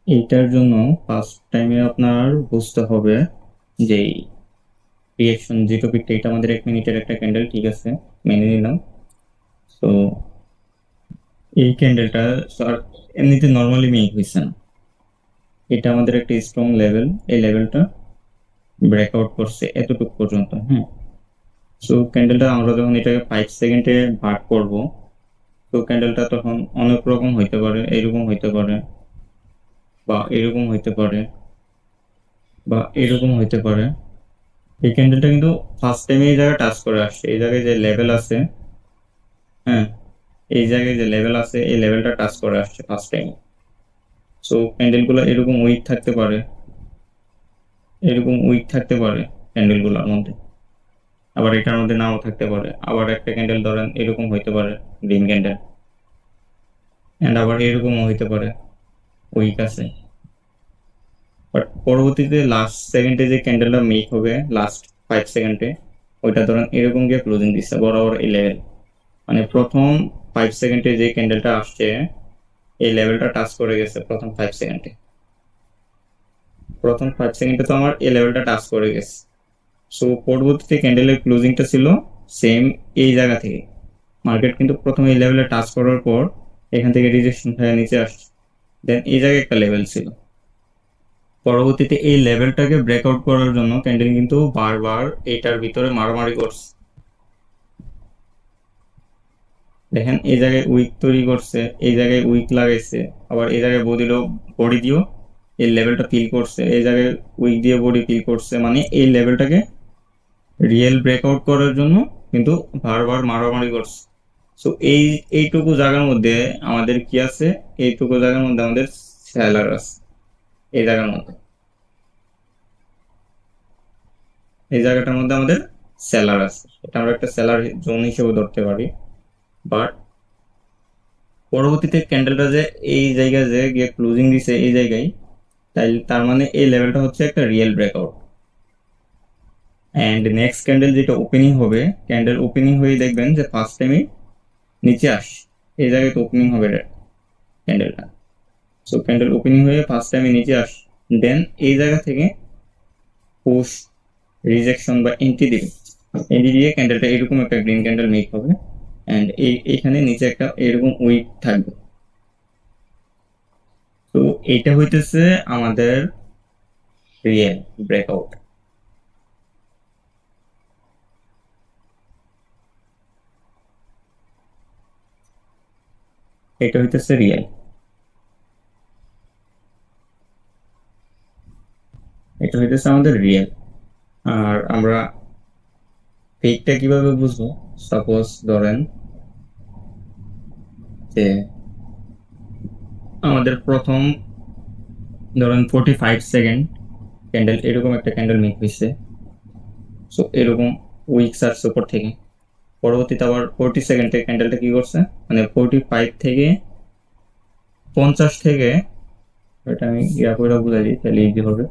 এইটার জন্য ফার্স্ট টাইমে আপনার বুঝতে হবে যে রিয়েকশন যে টপিকটা, এটা আমাদের 1 মিনিটের একটা ক্যান্ডেল, ঠিক আছে, মেনে নিলাম। তো এই ক্যান্ডেলটা স্যার এমনিতে নর্মালি মেক হয়েছে না, এটা আমাদের একটা স্ট্রং লেভেল, এই লেভেলটা ব্রেকআউট করছে এতটুকু পর্যন্ত। হ্যাঁ, সো ক্যান্ডেলটা আমরা যখন এটাকে 5 সেকেন্ডে ভাগ করব, তো ক্যান্ডেলটা তখন অনেক রকম হইতে পারে, এরকম হইতে পারে, বা এরকম হইতে পারে, বা এরকম হইতে পারে। এই ক্যান্ডেলটা কিন্তু ফার্স্ট টাইমে এই জায়গায় টাচ করে আসছে, এই জায়গায় যে লেভেল আছে, হ্যাঁ, এই জায়গায় যে লেভেল আছে এই লেভেলটা টাচ করে আসছে ফার্স্ট টাইম। সো ক্যান্ডেলগুলো এরকম উইক থাকতে পারে, এরকম উইক থাকতে পারে ক্যান্ডেলগুলোর মধ্যে, আবার এটার মধ্যে নাও থাকতে পারে। আবার একটা ক্যান্ডেল ধরেন এরকম হইতে পারে, গ্রিন ক্যান্ডেল, এন্ড আবার এরকমও হইতে পারে, উইক আছে। বাট পরবর্তীতে লাস্ট সেকেন্ডে যে ক্যান্ডেলটা মেক হবে, লাস্ট 5 সেকেন্ডে, ওইটা ধরেন এরকম গিয়ে ক্লোজিং দিচ্ছে বরাবর এই লেভেল। মানে প্রথম 5 সেকেন্ডে যে ক্যান্ডেলটা আসছে এই লেভেলটা টাচ করে গেছে প্রথম 5 সেকেন্ডে। প্রথম 5 সেকেন্ডে তো আমার এই লেভেলটা টাচ করে গেছে। সো পরবর্তীতে ক্যান্ডেলের ক্লোজিংটা ছিল সেম এই জায়গা থেকে। মার্কেট কিন্তু প্রথমে এই লেভেলে টাচ করার পর এখান থেকে রিজেকশন হয়ে নিচে আসছে, দেন এই জায়গায় একটা লেভেল ছিল। পরবর্তীতে এই লেভেলটাকে ব্রেকআউট করার জন্য ক্যান্ডেল কিন্তু বারবার এটার ভিতরে মারামারি করছে। দেখেন এই জায়গায় উইক তৈরি করছে, এই জায়গায় উইক লাগাইছে, আবার এই জায়গায় বডি দিয়েও এই লেভেলটা ফিল করছে, এই জায়গায় উইক দিয়ে বডি ফিল করছে। মানে এই লেভেলটাকে রিয়েল ব্রেকআউট করার জন্য কিন্তু বারবার মারামারি করছে। সো এইটুকু জায়গার মধ্যে আমাদের কি আছে, এইটুকু জায়গার মধ্যে আমাদের সেলার আছে। এই জায়গার মধ্যে, এই জায়গাটার মধ্যে আমাদের সেলার আছে, এটা আমরা একটা সেলার জোন হিসেবে ধরতে পারি। বাট পরবর্তীতে ক্যান্ডেলটা যে এই জায়গায় যে গিয়ে ক্লোজিং দিছে এই জায়গায়, তাই তার মানে এই লেভেলটা হচ্ছে একটা real breakout. And next candle যেটা ওপেনিং হবে, ক্যান্ডেল ওপেনিং হয়ে দেখবেন যে ফার্স্ট টাইমে নিচে আস, এই জায়গায় তো ওপেনিং হবে ক্যান্ডেলটা। সো ক্যান্ডেল ওপেনিং হয়ে ফার্স্ট টাইমে নিচে আস, দেন এই জায়গা থেকে পুশ, রিজেকশন বা এন্ট্রি দিবে। এন্ট্রি দিয়ে ক্যান্ডেলটা এরকম একটা গ্রিন ক্যান্ডেল মেক হবে, অ্যান্ড এইখানে নিচে একটা এরকম উইক থাকবে। তো এইটা হইতেছে আমাদের রিয়েল ব্রেকআউট। এটা হইতেছে রিয়েল, এটা হইতেছে আমাদের রিয়েল। আর আমরা ফেকটা কিভাবে বুঝবো? সাপোজ ধরেন যে আমাদের প্রথম ধরেন 45 সেকেন্ড ক্যান্ডেল এরকম একটা ক্যান্ডেল মেক হয়েছে, সো এরকম উইকস আসছে উপর থেকে। পরবর্তীতে আবার 40 সেকেন্ডে ক্যান্ডেলটা কি করছে, মানে 45 থেকে 50 থেকে, এটা আমি ইয়া করে বুঝাই দিই তাহলে ইজি হবে।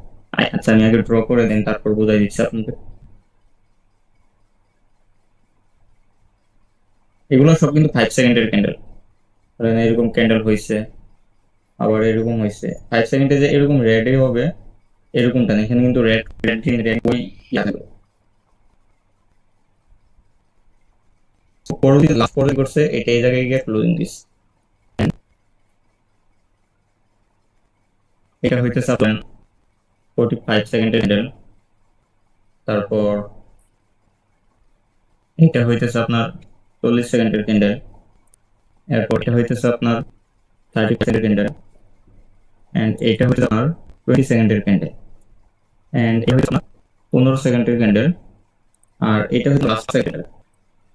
আচ্ছা আমি আগে ড্র করে দিন, তারপর বুঝাই দিচ্ছি আপনাকে। এগুলো সব কিন্তু 5 সেকেন্ডের ক্যান্ডেল। এরকম ক্যান্ডেল হয়েছে, আবার এরকম হয়েছে। 5 সেকেন্ডে যে এরকম রেডে হবে এরকমটা না, এখানে কিন্তু রেড রেড গ্রিন রেড ওই ইয়া থাকবে। পরবর্তীতে লাস্ট পরে করছে এটা এই জায়গায় গিয়ে ক্লোজিং দিস। এটা হইতেছে আপনার 45 সেকেন্ডের ক্যান্ডেল। তারপর এটা হইতেছে আপনার 40 সেকেন্ডের ক্যান্ডেল। এরপর এটা হইতেছে আপনার 30 সেকেন্ডের ক্যান্ডেল, অ্যান্ড এইটা হচ্ছে আপনার 20 সেকেন্ডের ক্যান্ডেল, অ্যান্ড এটা হচ্ছে আপনার 15 সেকেন্ডের ক্যান্ডেল। আর এটা হচ্ছে লাস্ট সেকেন্ড,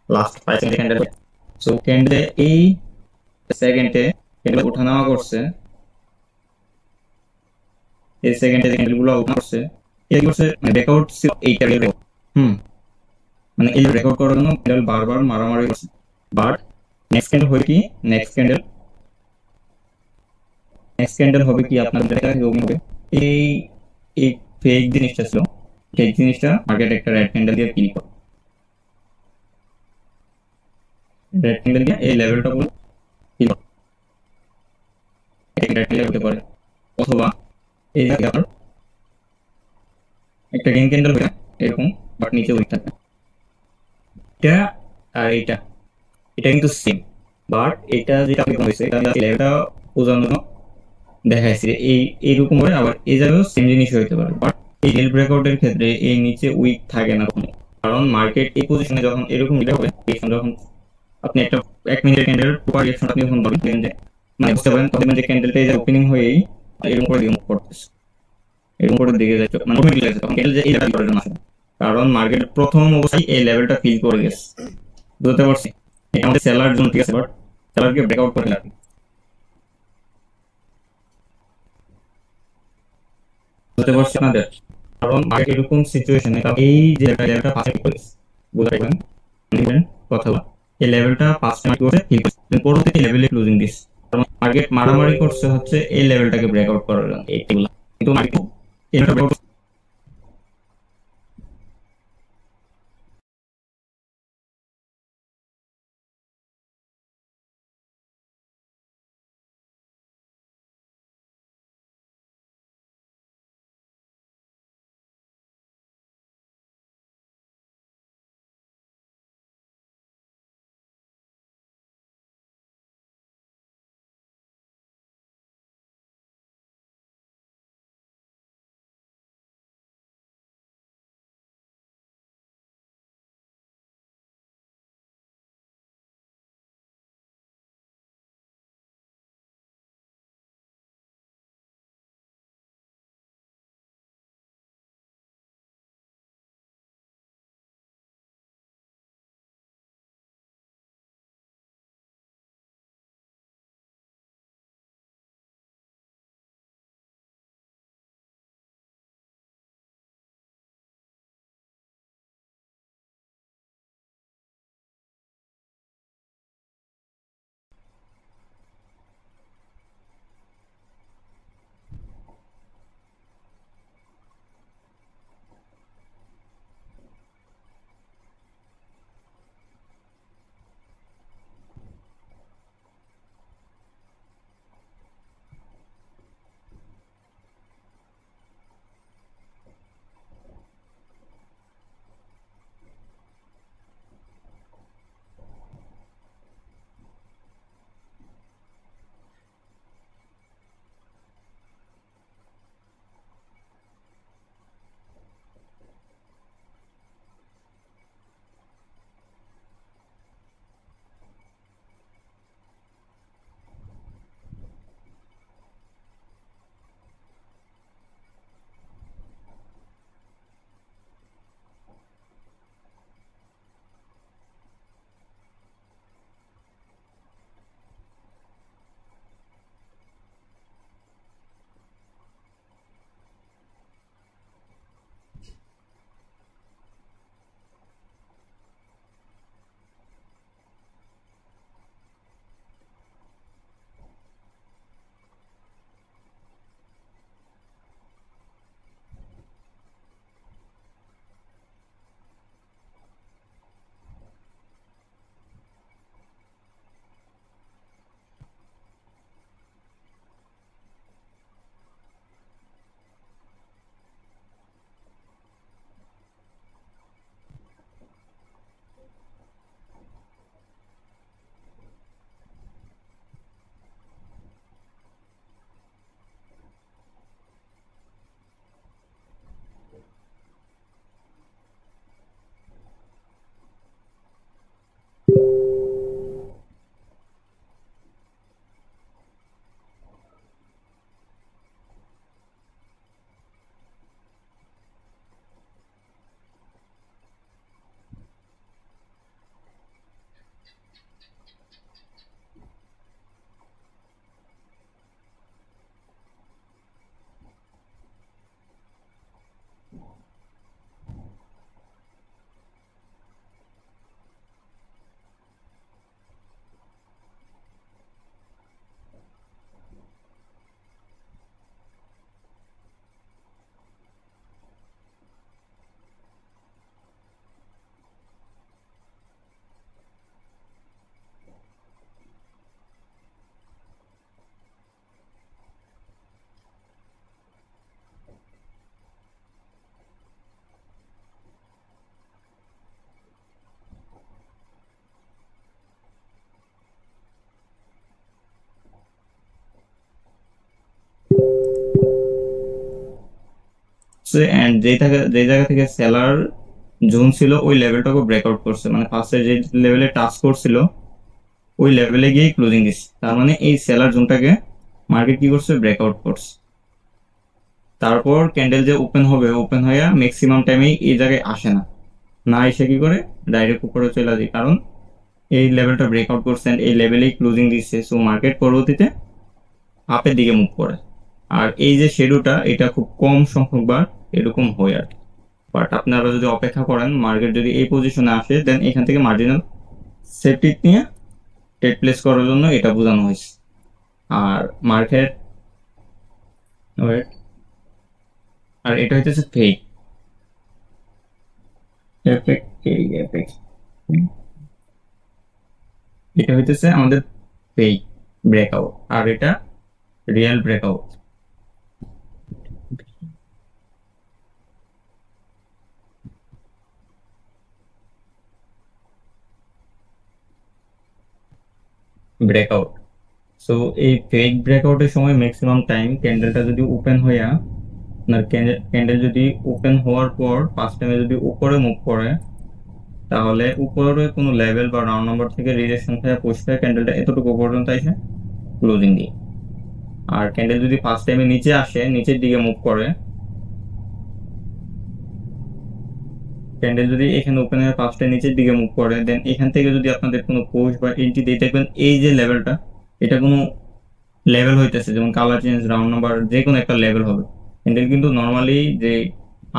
লাস্ট 5 সেকেন্ডের ক্যান্ডেল। সো ক্যান্ডেলে এই সেকেন্ডে ক্যান্ডেল ওঠানামা করছে, এই সেকেন্ডে যে ক্যান্ডেলগুলো ওঠানামা করছে এটা কি করছে, মানে ব্রেকআউট ছিল এইটা রেকর্ড। হুম, মানে এই রেকর্ড করার জন্য ক্যান্ডেল বারবার মারামারি করছে। বাট নেক্সট ক্যান্ডেল হবে কি, নেক্সট ক্যান্ডেল নেক্সট ক্যান্ডেল হবে কি আপনার দেখা হবে এই এই ফেক জিনিসটা ছিল, ফেক জিনিসটা মার্কেট একটা রেড ক্যান্ডেল দিয়ে কিল করে, রেড ক্যান্ডেল দিয়ে এই লেভেলটা পুরো কিল করে, রেড ক্যান্ডেল হতে পারে, অথবা এই যে আপনার একটা রিং ক্যান্ডেল হয়ে এরকম, বাট নিচে উইক থাকে। এটা আর এটা কিন্তু সেম, বাট এটা যেটা আপনি হয়েছে এটা বোঝানো দেখাইছি যে এইরকম করে আবার এই জায়গায় সেম জিনিস হইতে পারে, বাট এই রিয়েল ব্রেকআউটের ক্ষেত্রে এই নিচে উইক থাকে না কোনো। কারণ মার্কেট এই পজিশনে যখন এরকম হবে, যখন আপনি একটা 1 মিনিটের ক্যান্ডেল প্রপার রিঅ্যাকশন আপনি যখন পাবেন যে মানে বুঝতে পারেন, তখন যে ক্যান্ডেলটা এই যে ওপেনিং হয়েই এরকম করে রিমুভ করতেছে, এরকম করে দিকে যাচ্ছে, মানে অটোমেটিক লাগছে তখন ক্যান্ডেল যে এই লেভেল পর্যন্ত আসে। কারণ মার্কেট প্রথম অবস্থায় এই লেভেলটা ফিল করে গেছে, বুঝতে পারছি। এটা আমাদের সেলার জন্য ঠিক আছে, বাট সেলারকে ব্রেকআউট করে লাগবে, বুঝতে পারছি আপনাদের। কারণ মার্কেট এরকম সিচুয়েশনে এই যে লেভেলটা পাঁচে ফিল করেছে, বুঝতে পারবেন কথা, এই লেভেলটা পাঁচটা মার্ক করে ফিল করছে, পরবর্তী লেভেলে ক্লোজিং দিস। মার্কেট মারামারি করছে হচ্ছে এই লেভেলটাকে ব্রেকআউট করার জন্য, এইগুলা কিন্তু মার্কেট এন্ড যে জায়গা থেকে সেলার জোন ছিল ওই লেভেলটাকে ব্রেকআউট করছে, মানে ফার্স্টে যে লেভেলে টাচ করছিল ওই লেভেলে গিয়ে ক্লোজিং দিচ্ছে। তার মানে এই সেলার জোনটাকে মার্কেট কি করছে, ব্রেকআউট করছে। তারপর ক্যান্ডেল যে ওপেন হবে, ওপেন হয়ে ম্যাক্সিমাম টাইমেই এই জায়গায় আসে না, না এসে কি করে ডাইরেক্ট উপরে চলে যায়, কারণ এই লেভেলটা ব্রেকআউট করছে, এই লেভেলেই ক্লোজিং দিচ্ছে। সো মার্কেট পরবর্তীতে আপের দিকে মুভ করে। আর এই যে শেডোটা, এটা খুব কম সংখ্যকবার এরকম হয় আর কি। বাট আপনারা যদি অপেক্ষা করেন, মার্কেট যদি এই পজিশনে আসে, দেন এখান থেকে মার্জিনাল সেফটি নিয়ে ট্রেড প্লেস করার জন্য এটা বোঝানো হয়েছে। আর মার্কেট আর এটা হইতেছে ফেক এফেক্ট, এটা হইতেছে আমাদের ফেক ব্রেকআউট, আর এটা রিয়েল ব্রেকআউট। ব্রেকআউট, সো এই ফেক ব্রেকআউটের সময় ম্যাক্সিমাম টাইম ক্যান্ডেলটা যদি ওপেন হইয়া, আপনার ক্যান্ডেল যদি ওপেন হওয়ার পর 5 টাইমে যদি উপরে মুভ করে, তাহলে উপরে কোনো লেভেল বা রাউন্ড নাম্বার থেকে রিজেকশন থেকে পুষতে ক্যান্ডেলটা এতটুকু পর্যন্ত এসে ক্লোজিং দিয়ে। আর ক্যান্ডেল যদি 5 টাইমে নিচে আসে, নিচের দিকে মুভ করে, ক্যান্ডেল যদি এখানে ওপেন হয়ে 5 টাইম নিচের দিকে মুভ করে, দেন এখান থেকে যদি আপনাদের কোনো পুশ বা এন্ট্রি দিয়ে দেখবেন এই যে লেভেলটা, এটা কোনো লেভেল হইতেছে, যেমন কালার চেঞ্জ, রাউন্ড নাম্বার, যে কোনো একটা লেভেল হবে। ক্যান্ডেল কিন্তু নর্মালি যে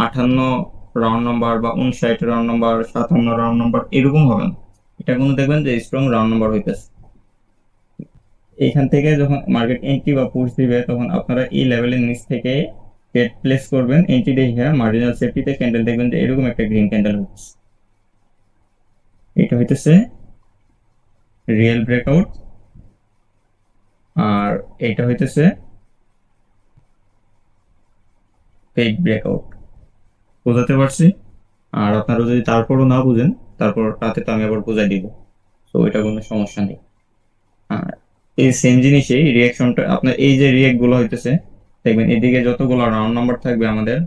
58 রাউন্ড নাম্বার বা 59 রাউন্ড নাম্বার, 57 রাউন্ড নাম্বার এরকম হবে না, এটা কোনো দেখবেন যে স্ট্রং রাউন্ড নাম্বার হইতেছে। এইখান থেকে যখন মার্কেট এন্ট্রি বা পুশ দিবে, তখন আপনারা এই লেভেলের নিচ থেকে ট্রেড প্লেস করবেন। এন্ট্রি দেখে মার্জিনাল সেফটিতে ক্যান্ডেল দেখবেন যে এরকম একটা গ্রিন ক্যান্ডেল হচ্ছে, এটা হইতেছে রিয়েল ব্রেকআউট। আর এটা হইতেছে ফেক ব্রেকআউট। বোঝাতে পারছি? আর আপনারা যদি তারপরও না বুঝেন, তারপর রাতে তো আমি আবার বুঝাই দিব, তো এটা কোনো সমস্যা নেই। আর এই সেম জিনিসেই রিয়াকশনটা, আপনার এই যে রিয়াক্ট গুলো হইতেছে, দেখবেন এদিকে যতগুলো রাউন্ড নাম্বার থাকবে আমাদের,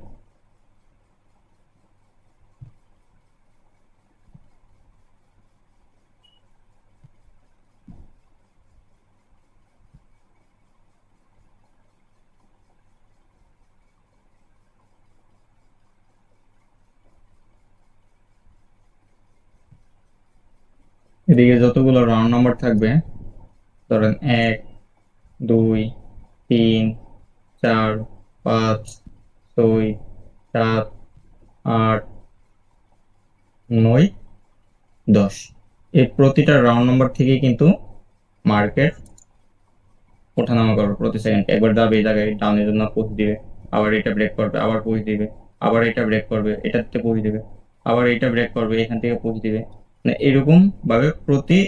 এদিকে যতগুলো রাউন্ড নাম্বার থাকবে, ধরেন 1, 2, 3, 4, 5, 6, 7, 8, 9, 10, এই প্রতিটা রাউন্ড নাম্বার থেকে কিন্তু মার্কেট ওঠানামা করবে প্রতি সেকেন্ড। একবার যাবে এই জায়গায় ডাউনের জন্য পুশ দিবে, আবার এটা ব্রেক করবে, আবার পুশ দিবে, আবার এটা ব্রেক করবে, এটাতে পুশ দিবে, আবার এটা ব্রেক করবে, এখান থেকে পুশ দিবে। মানে এরকম ভাবে প্রতি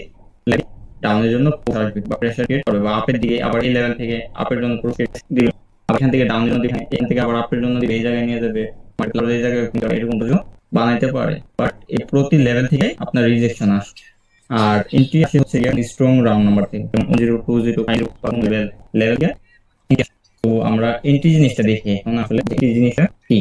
ডাউনের জন্য পুশ আসবে বা প্রেসার ক্রিয়েট করবে, বা আপের দিকে আবার এই লেভেল থেকে আপের জন্য পুশ দিবে, আবার এখান থেকে ডাউনের জন্য দিবে, এখান থেকে আবার আপের জন্য দিবে, এই জায়গায় নিয়ে যাবে, মার্কেট এই জায়গায় এরকম পর্যন্ত বানাইতে পারে। বাট এই প্রতি লেভেল থেকে আপনার রিজেকশন আসছে। আর এন্ট্রি আসে হচ্ছে স্ট্রং রাউন্ড নাম্বার থেকে, যেমন 0, 2, 0, 5 লেভেল লেভেল। তো আমরা এন্ট্রি জিনিসটা দেখি এখন, আসলে এন্ট্রি জিনিসটা কি।